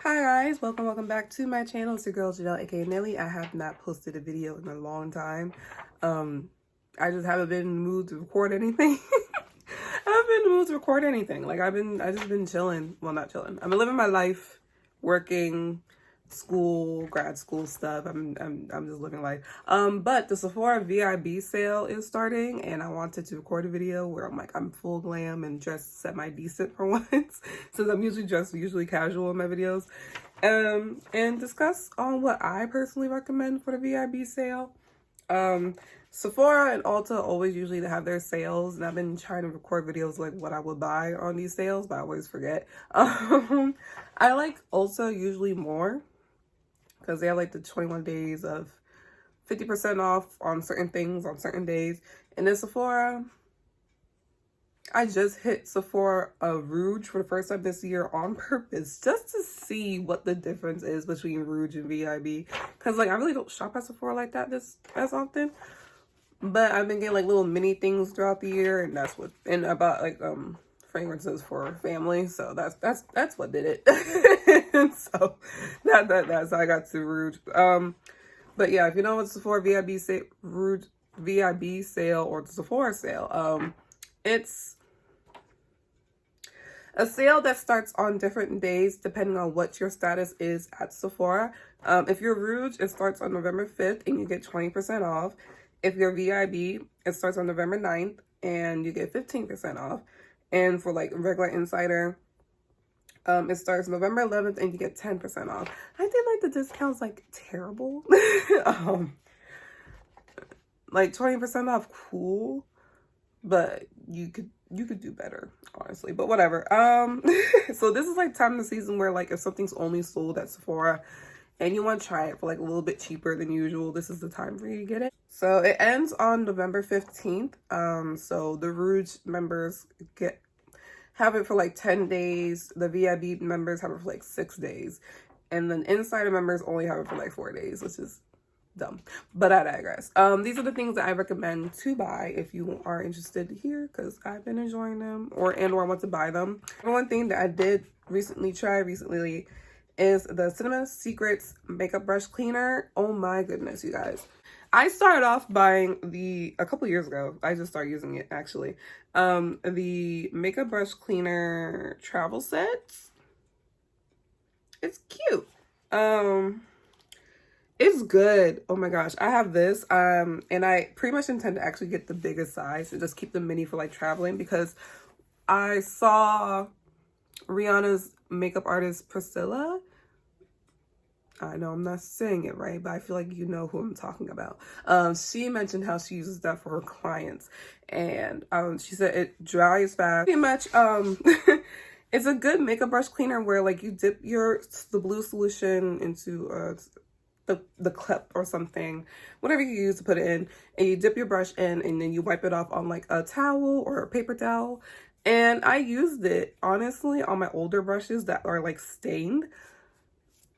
Hi guys, welcome back to my channel. It's your girl Janelle, aka Nelly. I have not posted a video in a long time. I just haven't been in the mood to record anything. I haven't been in the mood to record anything. Like I just been chilling. Well, not chilling. I've been living my life, working, school, grad school stuff. I'm just living life. But the Sephora VIB sale is starting, and I wanted to record a video where I'm full glam and dressed semi-decent for once, since I'm usually dressed casual in my videos. And discuss on what I personally recommend for the VIB sale. Sephora and Ulta always usually have their sales, and I've been trying to record videos like what I would buy on these sales, but I always forget. I like Ulta usually more because they have like the 21 days of 50% off on certain things on certain days. And then Sephora, I just hit Sephora Rouge for the first time this year on purpose just to see what the difference is between Rouge and VIB, because like I really don't shop at Sephora like that as often, but I've been getting like little mini things throughout the year, and that's what, and I bought like fragrances for family, so that's what did it. And so that's how I got to Rouge. But yeah, if you know what Sephora VIB Rouge VIB sale or the Sephora sale, it's a sale that starts on different days depending on what your status is at Sephora. If you're Rouge, it starts on November 5th and you get 20% off. If you're VIB, it starts on November 9th and you get 15% off. And for like regular Insider, it starts November 11th and you get 10% off. I did like the discounts like terrible. Like 20% off, cool, but you could do better, honestly, but whatever. So this is like time of the season where like if something's only sold at Sephora and you want to try it for like a little bit cheaper than usual, this is the time for you to get it. So it ends on November 15th. So the Rouge members have it for like 10 days. The VIB members have it for like 6 days. And then Insider members only have it for like 4 days, which is dumb, but I digress. These are the things that I recommend to buy if you are interested here, because I've been enjoying them or want to buy them. One thing that I did try recently is the Cinema Secrets makeup brush cleaner. Oh my goodness, you guys. I started off buying a couple years ago. I just started using it actually. The makeup brush cleaner travel sets. It's cute. It's good. Oh my gosh, I have this and I pretty much intend to actually get the biggest size and just keep the mini for like traveling, because I saw Rihanna's makeup artist Priscilla. I know I'm not saying it right, but I feel like you know who I'm talking about. She mentioned how she uses that for her clients, and she said it dries fast. Pretty much it's a good makeup brush cleaner where like you dip the blue solution into the clip or something, whatever you use to put it in, and you dip your brush in and then you wipe it off on like a towel or a paper towel. And I used it honestly on my older brushes that are like stained.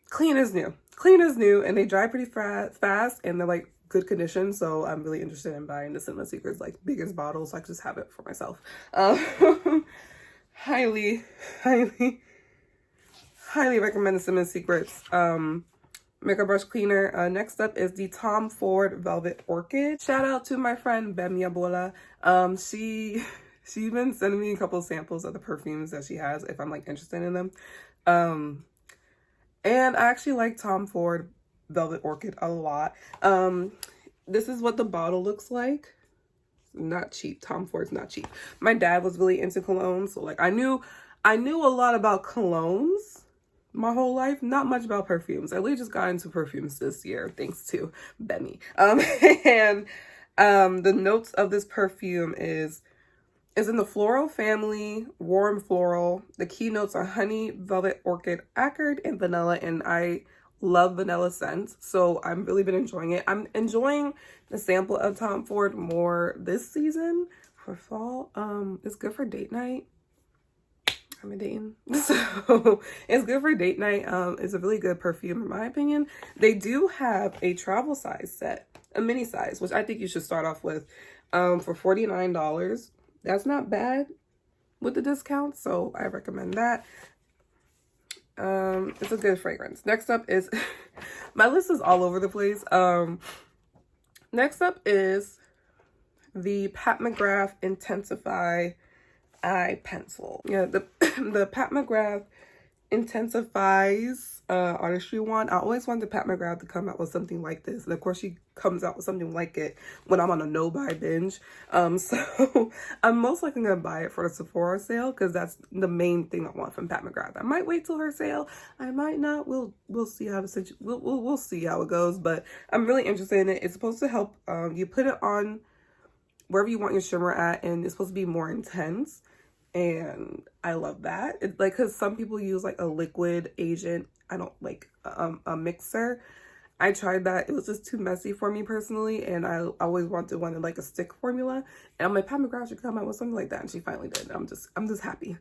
Clean as new, and they dry pretty fast, and they're like good condition. So I'm really interested in buying the Cinema Secrets like biggest bottles, so I can just have it for myself. Highly recommend the Cinema Secrets makeup brush cleaner. Next up is the Tom Ford Velvet Orchid. Shout out to my friend Bemia Bola. She's been sending me a couple of samples of the perfumes that she has if I'm like interested in them. And I actually like Tom Ford Velvet Orchid a lot. This is what the bottle looks like. Not cheap. Tom Ford's not cheap. My dad was really into colognes, so like I knew a lot about colognes my whole life, not much about perfumes. I really just got into perfumes this year thanks to Bemi. And the notes of this perfume is in the floral family, warm floral. The key notes are honey, velvet, orchid, acrid, and vanilla, and I love vanilla scents, so I've really been enjoying it. I'm enjoying the sample of Tom Ford more this season for fall. It's good for date night. I've been dating, so it's good for date night. It's a really good perfume in my opinion. They do have a travel size set, a mini size, which I think you should start off with, for $49. That's not bad with the discount, so I recommend that. It's a good fragrance. Next up is my list is all over the place. Next up is the Pat McGrath Intensify Eye Pencil. Yeah, the Pat McGrath Intensifies Artistry wand. I always wanted Pat McGrath to come out with something like this, and of course she comes out with something like it when I'm on a no-buy binge. So I'm most likely gonna buy it for the Sephora sale because that's the main thing I want from Pat McGrath. I might wait till her sale. I might not. We'll see how we'll see how it goes. But I'm really interested in it. It's supposed to help. You put it on wherever you want your shimmer at, and it's supposed to be more intense. And I love that. It's like, because some people use like a liquid agent. I don't like a mixer. I tried that. It was just too messy for me personally. And I always wanted like a stick formula. And I'm like, Pat McGrath should come out with something like that. And she finally did. I'm just happy.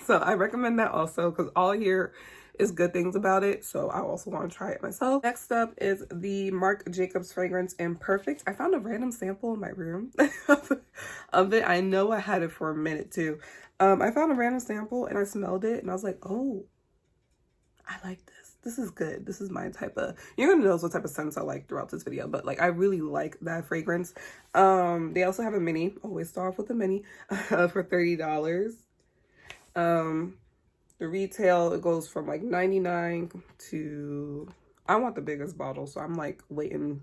So I recommend that also because all I hear is good things about it. So I also want to try it myself. Next up is the Marc Jacobs fragrance Imperfect. I found a random sample in my room of it. I know I had it for a minute too. I found a random sample and I smelled it and I was like, oh, I like this. This is good. This is my type of, you're gonna notice what type of scents I like throughout this video, but like I really like that fragrance. They also have a mini. Always start off with a mini for $30. The retail, it goes from like 99 to, I want the biggest bottle, so I'm like waiting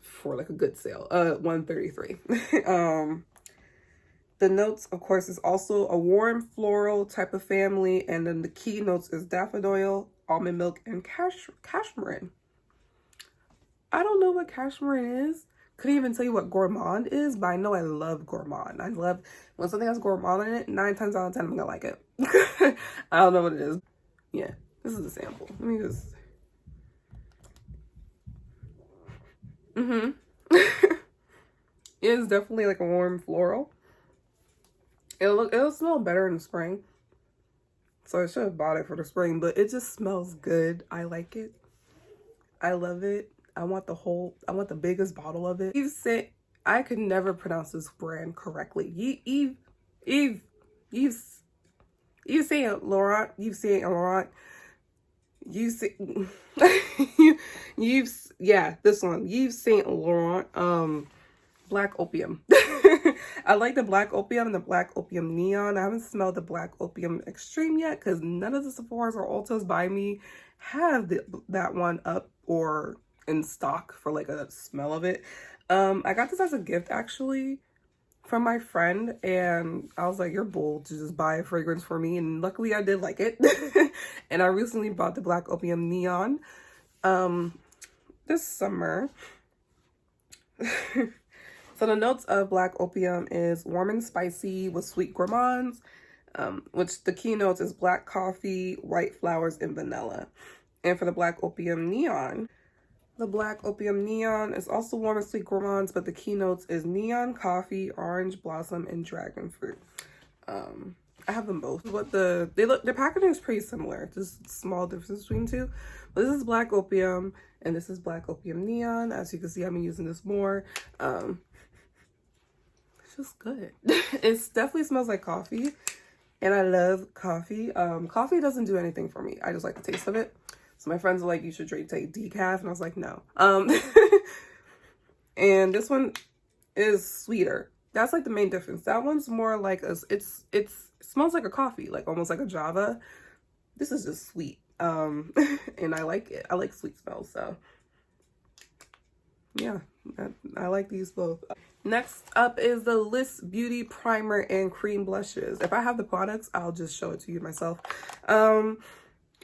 for like a good sale. 133. The notes, of course, is also a warm floral type of family, and then the key notes is daffodil, almond milk, and cashmere. I don't know what cashmere is. Couldn't even tell you what gourmand is, but I know I love gourmand. I love when something has gourmand in it. 9 times out of 10, I'm gonna like it. I don't know what it is. Yeah, this is a sample. Let me just. It is definitely like a warm floral. It'll smell better in the spring. So I should have bought it for the spring, but it just smells good. I like it. I love it. I want the biggest bottle of it. Yves Saint, I could never pronounce this brand correctly. Yves Saint Laurent. Yeah, this one. Yves Saint Laurent. Black Opium. I like the Black Opium and the Black Opium Neon. I haven't smelled the Black Opium Extreme yet because none of the Sephoras or Ultas by me have that one up or in stock for like a smell of it. I got this as a gift actually from my friend, and I was like, you're bold to just buy a fragrance for me, and luckily I did like it. And I recently bought the Black Opium Neon this summer. So the notes of Black Opium is warm and spicy with sweet gourmands, which the keynotes is black coffee, white flowers, and vanilla. And for the Black Opium Neon, the Black Opium Neon is also warm and sweet gourmands, but the keynotes is neon, coffee, orange blossom, and dragon fruit. I have them both. But their packaging is pretty similar, just small differences between the two. But this is Black Opium, and this is Black Opium Neon. As you can see, I've been using this more. It's just good. It definitely smells like coffee, and I love coffee. Coffee doesn't do anything for me. I just like the taste of it. So my friends are like, you should take decaf, and I was like, no. And this one is sweeter. That's like the main difference. That one's more like it smells like a coffee, like almost like a Java. This is just sweet. And I like it. I like sweet smells, so yeah, I like these both. Next up is the Liss Beauty Primer and Cream Blushes. If I have the products, I'll just show it to you myself.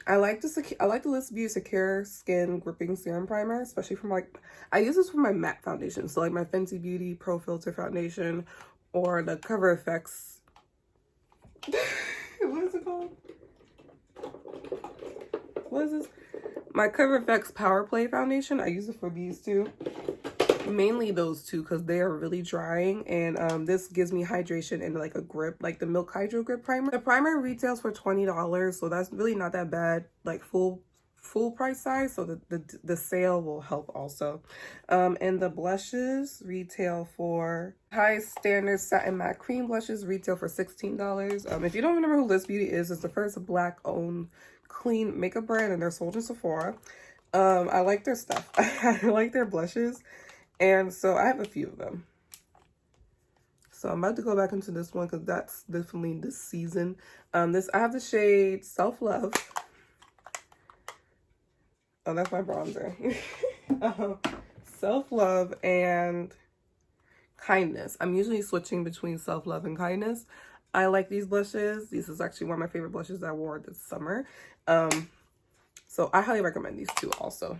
I like the Liss Beauty Secure Skin Gripping Serum Primer, especially from like, I use this for my matte foundation. So like my Fenty Beauty Pro Filter Foundation or the Cover FX. What is it called? What is this? My Cover FX Power Play Foundation. I use it for these two. Mainly those two because they are really drying, and this gives me hydration and like a grip, like the Milk Hydro Grip Primer. The primer retails for $20, so that's really not that bad. Like full full price size, so the sale will help also. And the blushes retail for high standard satin matte cream blushes retail for $16. If you don't remember who Liz Beauty is, it's the first black owned clean makeup brand, and they're sold in Sephora. I like their stuff. I like their blushes, and so I have a few of them. So I'm about to go back into this one because that's definitely this season. I have the shade Self Love. Oh, that's my bronzer. Self Love and Kindness. I'm usually switching between Self Love and Kindness. I like these blushes. This is actually one of my favorite blushes I wore this summer. So I highly recommend these two also.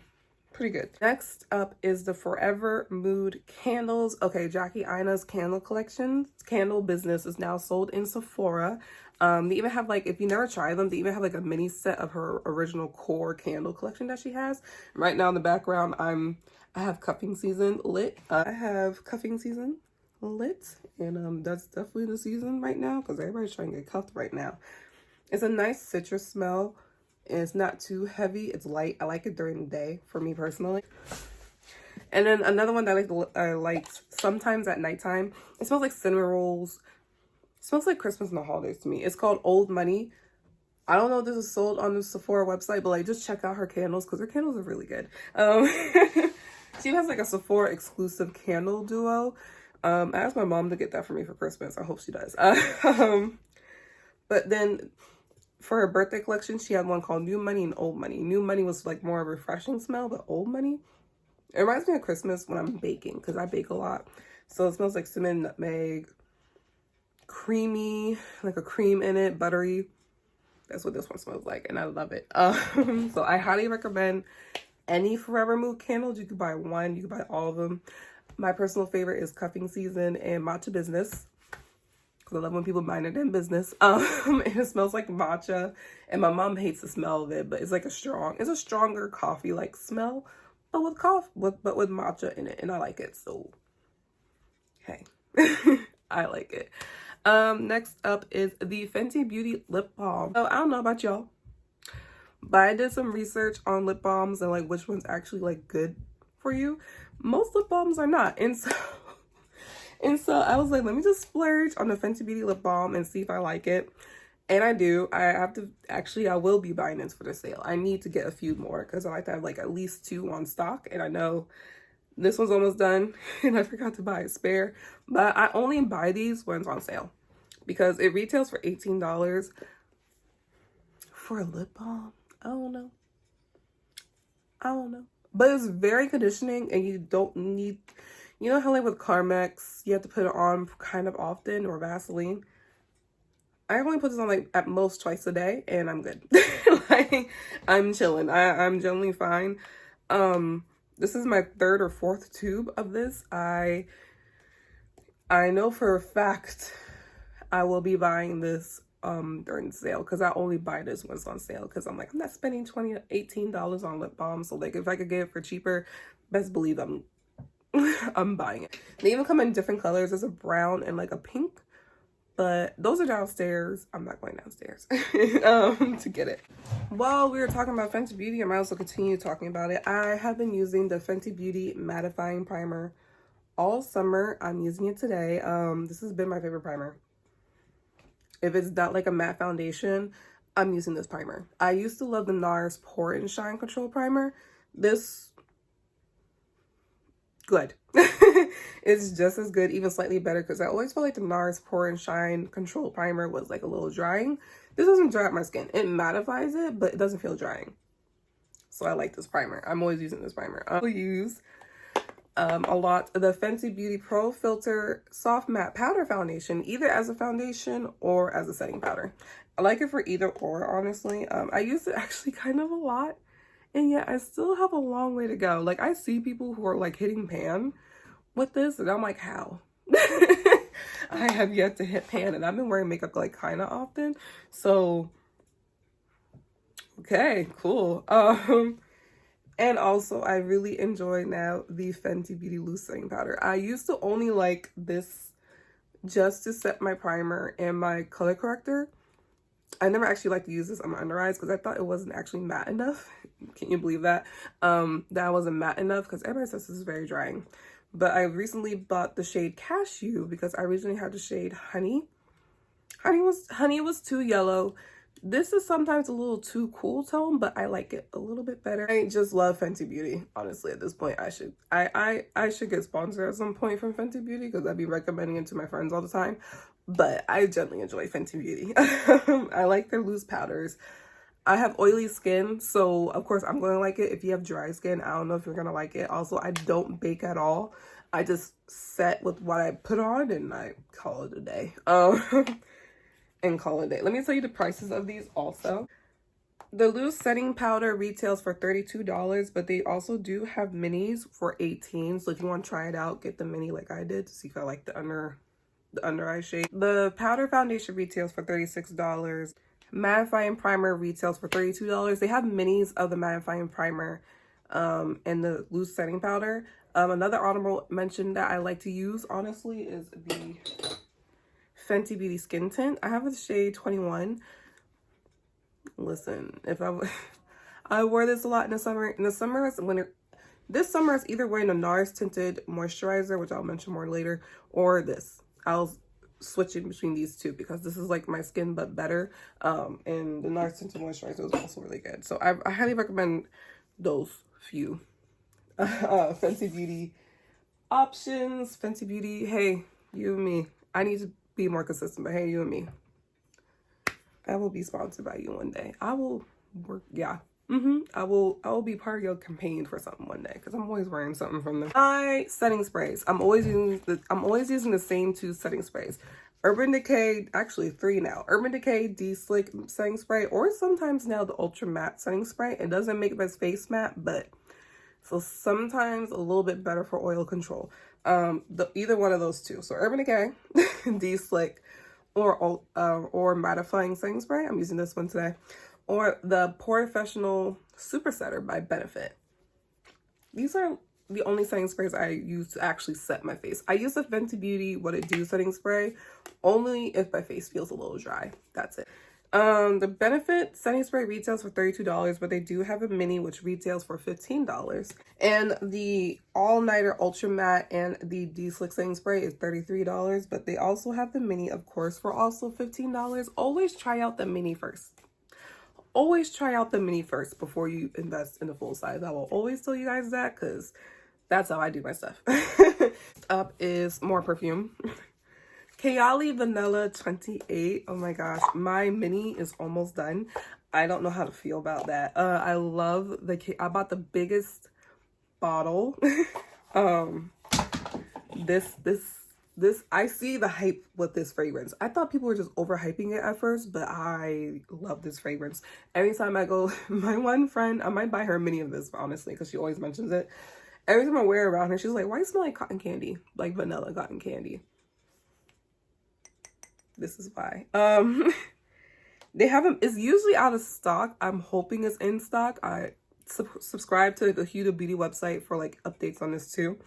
Pretty good. Next up is the Forever Mood candles. Okay, Jackie Aina's candle collection, candle business is now sold in Sephora. They even have, like, if you never try them, they even have like a mini set of her original core candle collection that she has. Right now in the background, I have cuffing season lit. I have cuffing season lit, and that's definitely the season right now because everybody's trying to get cuffed right now. It's a nice citrus smell. It's not too heavy. It's light. I like it during the day for me personally. And then another one that I like sometimes at nighttime. It smells like cinnamon rolls. It smells like Christmas and the holidays to me. It's called Old Money. I don't know if this is sold on the Sephora website, but like just check out her candles because her candles are really good. She has like a Sephora exclusive candle duo. I asked my mom to get that for me for Christmas. I hope she does. But then for her birthday collection, she had one called New Money and Old Money. New Money was like more of a refreshing smell, but Old Money, it reminds me of Christmas when I'm baking because I bake a lot. So it smells like cinnamon, nutmeg, creamy, like a cream in it, buttery. That's what this one smells like, and I love it. So I highly recommend any Forever Mood candles. You could buy one, you could buy all of them. My personal favorite is Cuffing Season and Matcha Business. I love when people mind their damn business. And it smells like matcha, and my mom hates the smell of it, but it's like it's a stronger coffee like smell, but with matcha in it, and I like it. So hey, I like it. Next up is the Fenty Beauty lip balm. So I don't know about y'all, but I did some research on lip balms and like which one's actually like good for you. Most lip balms are not, and so I was like, let me just splurge on the Fenty Beauty lip balm and see if I like it. And I do. I will be buying this for the sale. I need to get a few more because I like to have like at least 2 on stock. And I know this one's almost done and I forgot to buy a spare. But I only buy these when it's on sale because it retails for $18 for a lip balm. I don't know. But it's very conditioning, and you don't need... You know how like with Carmex, you have to put it on kind of often, or Vaseline? I only put this on like at most twice a day, and I'm good. Like, I'm chilling. I'm generally fine. This is my 3rd or 4th tube of this. I know for a fact I will be buying this during the sale because I only buy this when it's on sale because I'm like, I'm not spending $18 on lip balm. So like if I could get it for cheaper, best believe I'm buying it. They even come in different colors. There's a brown and like a pink, but those are downstairs. I'm not going downstairs to get it. While we were talking about Fenty Beauty, I might also continue talking about it. I have been using the Fenty Beauty Mattifying Primer all summer. I'm using it today. This has been my favorite primer. If it's not like a matte foundation, I'm using this primer. I used to love the Nars Pore and Shine Control Primer. This... good. It's just as good, even slightly better, because I always felt like the Nars Pore and Shine Control Primer was like a little drying. This doesn't dry out my skin. It mattifies it, but it doesn't feel drying. So I like this primer. I'm always using this primer. I will use a lot the Fenty Beauty Pro Filter Soft Matte Powder Foundation, either as a foundation or as a setting powder. I like it for either or, honestly. I use it actually kind of a lot. And yet I still have a long way to go. Like, I see people who are like hitting pan with this, and I'm like, how? I have yet to hit pan, and I've been wearing makeup like kind of often. So, okay, cool. And also I really enjoy now the Fenty Beauty Loose Setting Powder. I used to only like this just to set my primer and my color corrector. I never actually like to use this on my under eyes because I thought it wasn't actually matte enough. Can you believe that? That wasn't matte enough because everybody says this is very drying. But I recently bought the shade Cashew because I originally had the shade Honey. Honey was too yellow. This is sometimes a little too cool tone, but I like it a little bit better. I just love Fenty Beauty. Honestly, at this point, I should get sponsored at some point from Fenty Beauty because I'd be recommending it to my friends all the time. But I generally enjoy Fenty Beauty. I like their loose powders. I have oily skin, so of course I'm going to like it. If you have dry skin, I don't know if you're going to like it. Also, I don't bake at all. I just set with what I put on and I call it a day. And call it a day. Let me tell you the prices of these also. The loose setting powder retails for $32, but they also do have minis for $18. So if you want to try it out, get the mini like I did to see if I like the under eye shade. The powder foundation retails for $36. Mattifying primer retails for $32. They have minis of the mattifying primer and the loose setting powder. Another honorable mention that I like to use, honestly, is the Fenty Beauty Skin Tint. I have the shade 21. Listen, if I wore this a lot in the summer. In the summer, this summer is either wearing a Nars Tinted Moisturizer, which I'll mention more later, or this. I'll switch in between these two because this is like my skin but better. And the Nars Tinted Moisturizer is also really good. So I highly recommend those few Fenty Beauty options. Fenty Beauty, hey, you and me. I need to be more consistent, but hey, you and me. I will be sponsored by you one day. I will work, yeah. I will be part of your campaign for something one day because I'm always wearing something from them. My setting sprays. I'm always using the same 2 setting sprays. Urban Decay, actually 3 now. Urban Decay De-Slick setting spray, or sometimes now the Ultra Matte setting spray. It doesn't make my face matte, but so sometimes a little bit better for oil control. Either one of those 2. So Urban Decay, De-Slick, or mattifying setting spray. I'm using this one today. Or the Professional Super Setter by Benefit. These are the only setting sprays I use to actually set my face. I use the Fenty Beauty What It Do setting spray only if my face feels a little dry. That's it. The Benefit setting spray retails for $32, but they do have a mini which retails for $15. And the All Nighter Ultra Matte and the De-Slick setting spray is $33, but they also have the mini, of course, for also $15. Always try out the mini first. Always try out the mini first before you invest in the full size. I will always tell you guys that because that's how I do my stuff. Up is more perfume. Kayali Vanilla 28. Oh my gosh, my mini is almost done. I don't know how to feel about that. I love I bought the biggest bottle. I see the hype with this fragrance. I thought people were just overhyping it at first, but I love this fragrance. Every time I go, my one friend, I might buy her a mini of this, honestly, because she always mentions it. Every time I wear it around her, she's like, why do you smell like cotton candy? Like vanilla cotton candy. This is why. They haven't, it's usually out of stock. I'm hoping it's in stock. I subscribe to the Huda Beauty website for like updates on this too.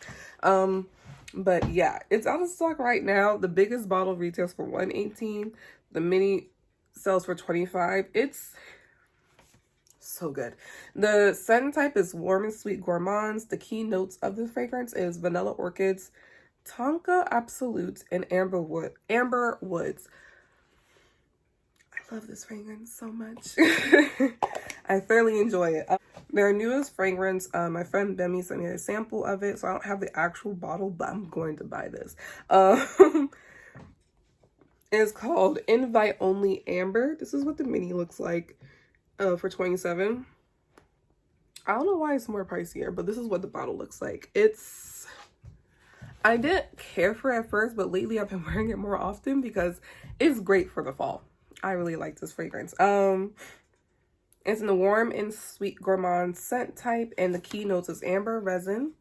But yeah, it's out of stock right now. The biggest bottle retails for $118. The mini sells for $25. It's so good. The scent type is warm and sweet gourmands. The key notes of the fragrance is vanilla orchids, tonka absolute, and amber woods. I love this fragrance so much. I thoroughly enjoy it. Their newest fragrance, my friend Demi sent me a sample of it, so I don't have the actual bottle, but I'm going to buy this. It's called Invite Only Amber. This is what the mini looks like for $27. I don't know why it's more pricier, but this is what the bottle looks like. I didn't care for it at first, but lately I've been wearing it more often because it's great for the fall. I really like this fragrance. It's in the warm and sweet gourmand scent type, and the key notes is amber resin,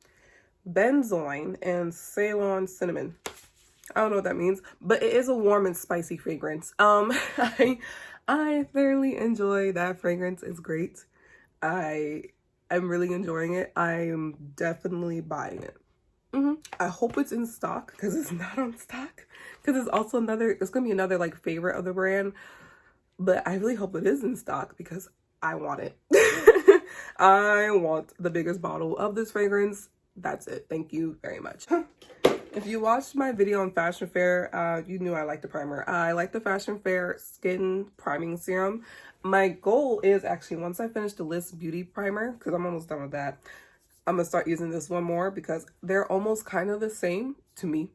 benzoin, and Ceylon cinnamon. I don't know what that means, but it is a warm and spicy fragrance. I thoroughly enjoy that fragrance. It's great. I'm really enjoying it. I am definitely buying it. I hope it's in stock because it's not on stock. Because it's also it's gonna be another like favorite of the brand. but I really hope it is in stock because I want it. I want the biggest bottle of this fragrance. That's it. Thank you very much. If you watched my video on Fashion Fair, you knew I like the primer. I like the Fashion Fair Skin Priming Serum. My goal is actually, once I finish the List Beauty Primer, because I'm almost done with that, I'm going to start using this one more because they're almost kind of the same to me.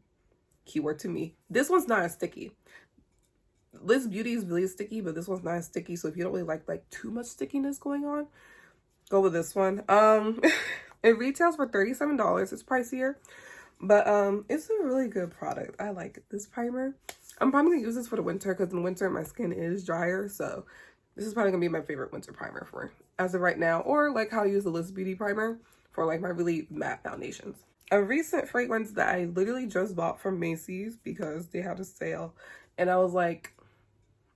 Keyword to me. This one's not as sticky. List Beauty is really sticky, but this one's not as sticky. So if you don't really like too much stickiness going on, go with this one. It retails for $37. It's pricier. But it's a really good product. I like this primer. I'm probably gonna use this for the winter because in winter my skin is drier. So this is probably gonna be my favorite winter primer for as of right now. Or like how I use the List Beauty primer for like my really matte foundations. A recent fragrance that I literally just bought from Macy's because they had a sale. And I was like,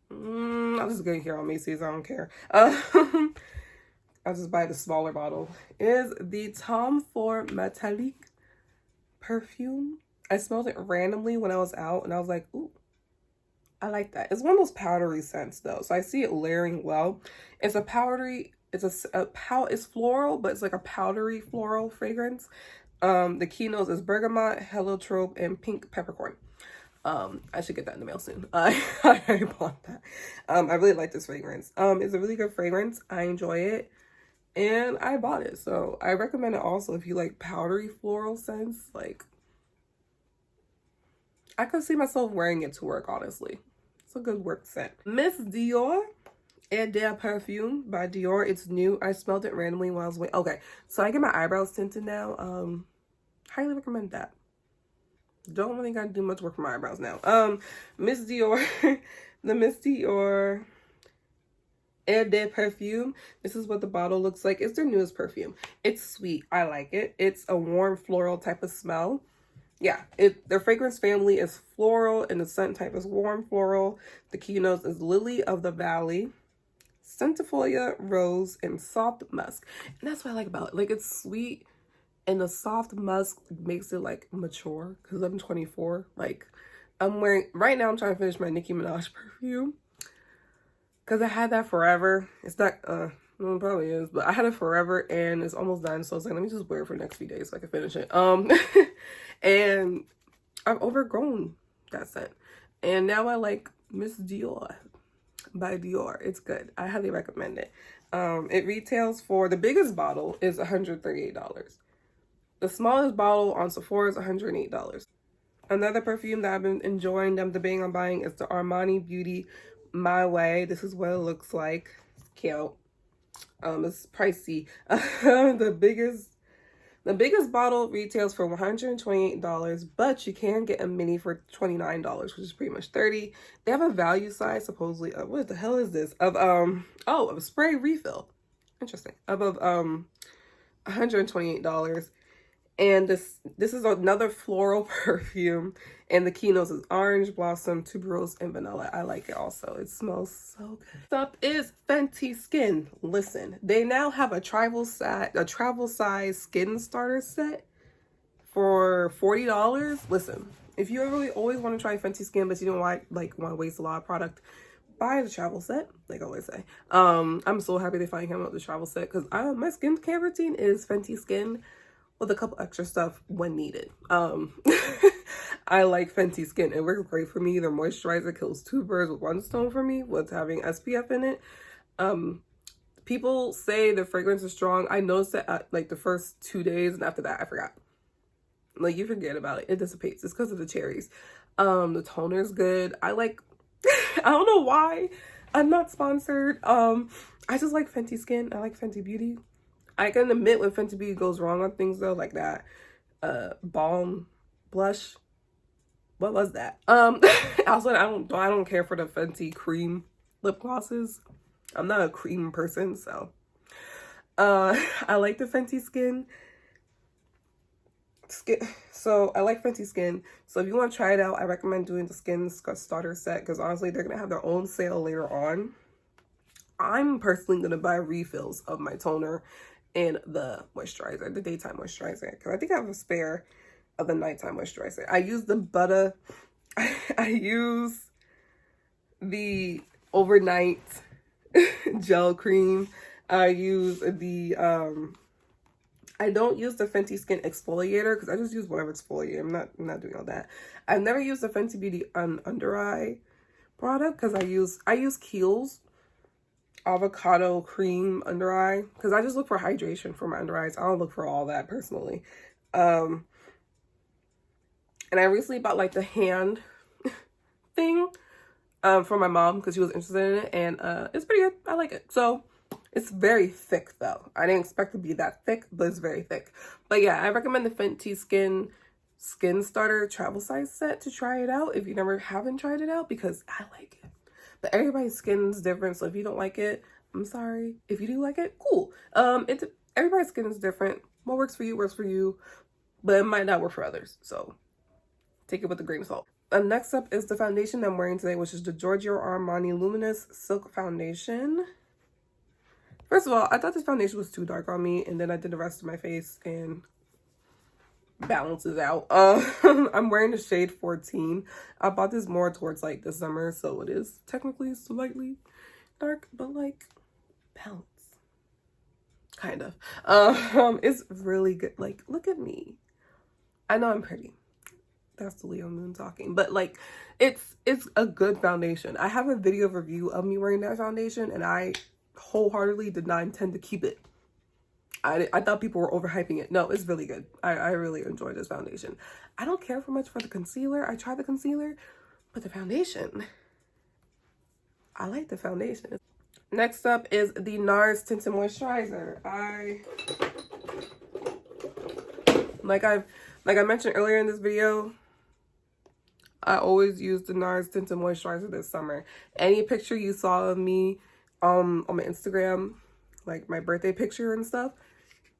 I'll just get it here on Macy's. I don't care. I'll just buy the smaller bottle. Is the Tom Ford Metallic Perfume. I smelled it randomly when I was out and I was like, ooh, I like that. It's one of those powdery scents though. So I see it layering well. It's a powdery, it's it's floral, but it's like a powdery floral fragrance. The keynotes is bergamot, heliotrope, and pink peppercorn. I should get that in the mail soon. I already bought that. I really like this fragrance. It's a really good fragrance. I enjoy it. And I bought it, so I recommend it also if you like powdery floral scents. Like, I could see myself wearing it to work, honestly. It's a good work scent. Miss Dior, Eau de Perfume by Dior. It's new. I smelled it randomly while I was waiting. Okay, so I get my eyebrows tinted now. Highly recommend that. Don't really gotta do much work for my eyebrows now. Miss Dior, the Miss Dior Eau de Perfume. This is what the bottle looks like. It's their newest perfume. It's sweet. I like it. It's a warm floral type of smell. Yeah, their fragrance family is floral and the scent type is warm floral. The keynotes is Lily of the Valley, Centifolia, Rose, and Soft Musk. And that's what I like about it. Like, it's sweet and the soft musk makes it like mature because I'm 24. Like, I'm wearing, right now I'm trying to finish my Nicki Minaj perfume. Because I had that forever. It's not, no, it probably is, but I had it forever and it's almost done. So I was like, let me just wear it for the next few days so I can finish it. And I've overgrown that scent. And now I like Miss Dior by Dior. It's good. I highly recommend it. It retails for, the biggest bottle is $138. The smallest bottle on Sephora is $108. Another perfume that I've been enjoying, I'm debating on buying, is the Armani Beauty My Way. This is what it looks like. It's cute. It's pricey. The biggest bottle retails for $128, but you can get a mini for $29, which is pretty much $30. They have a value size supposedly of, what the hell is this? Of of a spray refill. Interesting. Of $128. And this is another floral perfume, and the keynotes is orange, blossom, tuberose, and vanilla. I like it also. It smells so good. Next up is Fenty Skin. Listen, they now have a travel size skin starter set for $40. Listen, if you really always want to try Fenty Skin, but you don't want to waste a lot of product, buy the travel set, like I always say. I'm so happy they finally came out with the travel set because my skincare routine is Fenty Skin with a couple extra stuff when needed. I like Fenty Skin. It works great for me. Their moisturizer kills two birds with one stone for me with having SPF in it. People say the fragrance is strong. I noticed that at, like, the first 2 days, and after that I forgot. Like, you forget about it. It dissipates. It's because of the cherries. The toner is good. I like I don't know why. I'm not sponsored. I just like Fenty Skin. I like Fenty Beauty. I can admit when Fenty Beauty goes wrong on things though, like that Balm blush. What was that? Also, I don't care for the Fenty cream lip glosses. I'm not a cream person, so I like the Fenty Skin. So I like Fenty Skin. So if you want to try it out, I recommend doing the skin starter set because honestly, they're gonna have their own sale later on. I'm personally gonna buy refills of my toner and the moisturizer, the daytime moisturizer, because I think I have a spare of the nighttime moisturizer. I use the butter. I use the overnight gel cream. I use the I don't use the Fenty Skin Exfoliator because I just use whatever exfoliator. I'm not doing all that. I've never used the Fenty Beauty under eye product because I use Kiehl's avocado cream under eye because I just look for hydration for my under eyes. I don't look for all that personally. And I recently bought like the hand thing for my mom because she was interested in it, and it's pretty good. I like it. So it's very thick though. I didn't expect it to be that thick, but it's very thick. But yeah, I recommend the Fenty Skin Starter travel size set to try it out if you haven't tried it out, because I like it. But everybody's skin's different, so if you don't like it, I'm sorry. If you do like it, cool. Everybody's skin is different. What works for you, but it might not work for others. So take it with a grain of salt. Next up is the foundation I'm wearing today, which is the Giorgio Armani Luminous Silk Foundation. First of all, I thought this foundation was too dark on me, and then I did the rest of my face and balances out. I'm wearing the shade 14. I bought this more towards like the summer, so it is technically slightly dark, but like balance. Kind of. It's really good. Like, look at me. I know I'm pretty. That's the Leo moon talking, but like it's a good foundation. I have a video review of me wearing that foundation, and I wholeheartedly did not intend to keep it. I thought people were overhyping it. No, it's really good. I really enjoy this foundation. I don't care for much for the concealer. I tried the concealer, but the foundation, I like the foundation. Next up is the Nars Tinted Moisturizer. Like I mentioned earlier in this video, I always use the Nars Tinted Moisturizer this summer. Any picture you saw of me on my Instagram, like my birthday picture and stuff,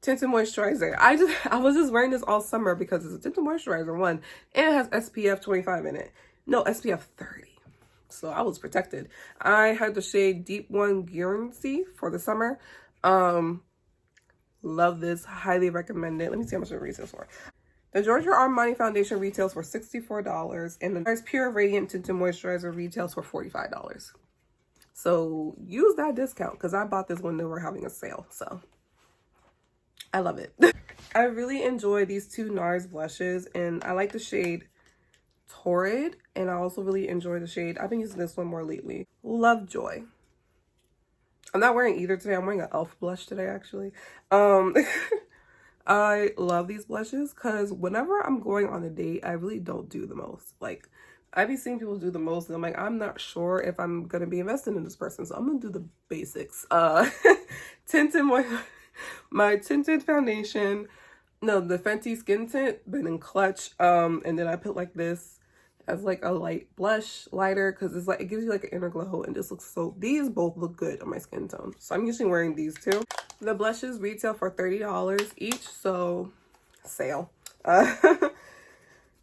tinted moisturizer. I was just wearing this all summer because it's a tinted moisturizer, one, and it has SPF 25 in it. No, SPF 30. So I was protected. I had the shade Deep One Guernsey for the summer. Love this. Highly recommend it. Let me see how much it retails for. The Giorgio Armani foundation retails for $64, and the Nars Pure Radiant Tinted Moisturizer retails for $45. So use that discount because I bought this when they were having a sale. So I love it. I really enjoy these two Nars blushes, and I like the shade Torrid, and I also really enjoy the shade, I've been using this one more lately, Lovejoy. I'm not wearing either today. I'm wearing an e.l.f. blush today, actually. I love these blushes because whenever I'm going on a date, I really don't do the most. Like, I be seeing people do the most, and I'm like, I'm not sure if I'm gonna be invested in this person, so I'm gonna do the basics. My tinted foundation, no, the Fenty Skin Tint, been in clutch, and then I put like this as like a light blush lighter because it's like, it gives you like an inner glow, and this looks so, these both look good on my skin tone, so I'm usually wearing these two. The blushes retail for $30 each, so sale.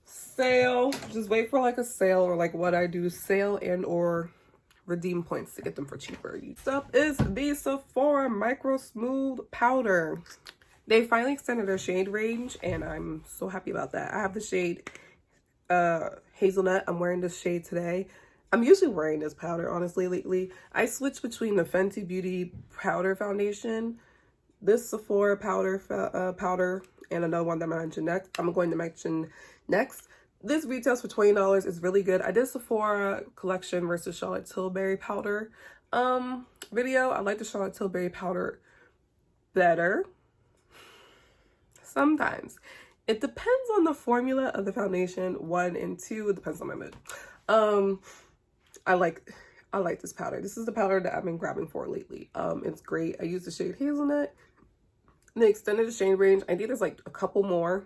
Sale, just wait for like a sale, or like what I do, sale and or redeem points to get them for cheaper. Next up is the Sephora Micro Smooth Powder. They finally extended their shade range, and I'm so happy about that. I have the shade Hazelnut. I'm wearing this shade today. I'm usually wearing this powder, honestly, lately. I switched between the Fenty Beauty powder foundation, this Sephora powder, and another one that I'm going to mention next. This retails for $20. It's really good. I did Sephora collection versus Charlotte Tilbury powder video. I like the Charlotte Tilbury powder better. Sometimes. It depends on the formula of the foundation, 1, and 2, it depends on my mood. I like this powder. This is the powder that I've been grabbing for lately. It's great. I use the shade Hazelnut. They extended the shade range. I think there's like a couple more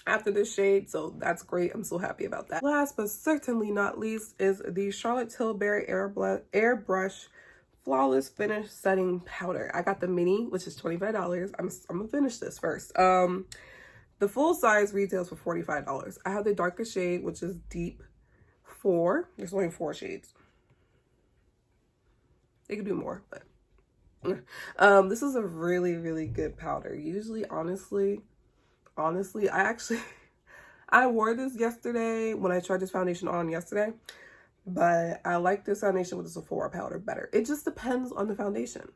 after this shade, so that's great. I'm so happy about that. Last but certainly not least is the Charlotte Tilbury Airbrush Flawless Finish Setting Powder. I got the mini, which is $25. I'm gonna finish this first. The full size retails for $45. I have the darker shade, which is Deep 4. There's only 4 shades. They could do more, but this is a really, really good powder. Usually, honestly, I wore this yesterday when I tried this foundation on yesterday, but I like this foundation with the Sephora powder better. It just depends on the foundation,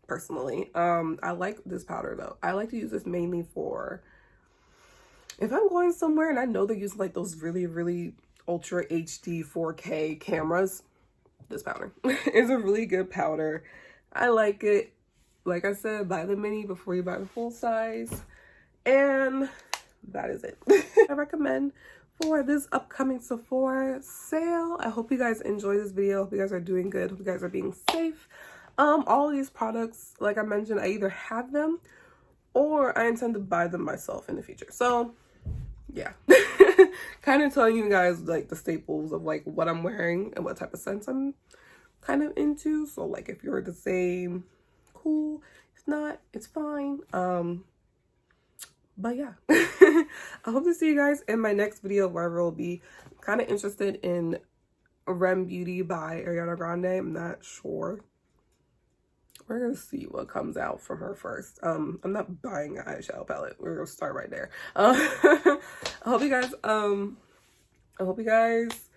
personally. I like this powder though. I like to use this mainly for if I'm going somewhere and I know they use like those really ultra HD 4K cameras. This powder is a really good powder. I like it. Like I said, buy the mini before you buy the full size. And that is it. I recommend for this upcoming Sephora sale. I hope you guys enjoy this video. Hope you guys are doing good. Hope you guys are being safe. All of these products, like I mentioned, I either have them or I intend to buy them myself in the future. So yeah, kind of telling you guys like the staples of like what I'm wearing and what type of scents I'm kind of into. So like if you're the same, cool. If not, it's fine. But yeah, I hope to see you guys in my next video, wherever it will be. I'm kind of interested in Rem Beauty by Ariana Grande. I'm not sure. We're gonna see what comes out from her first. I'm not buying an eyeshadow palette. We're gonna start right there. I hope you guys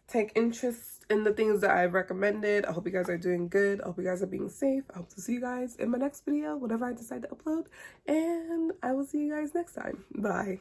take interest in the things that I've recommended. I hope you guys are doing good. I hope you guys are being safe. I hope to see you guys in my next video, whenever I decide to upload. And I will see you guys next time. Bye.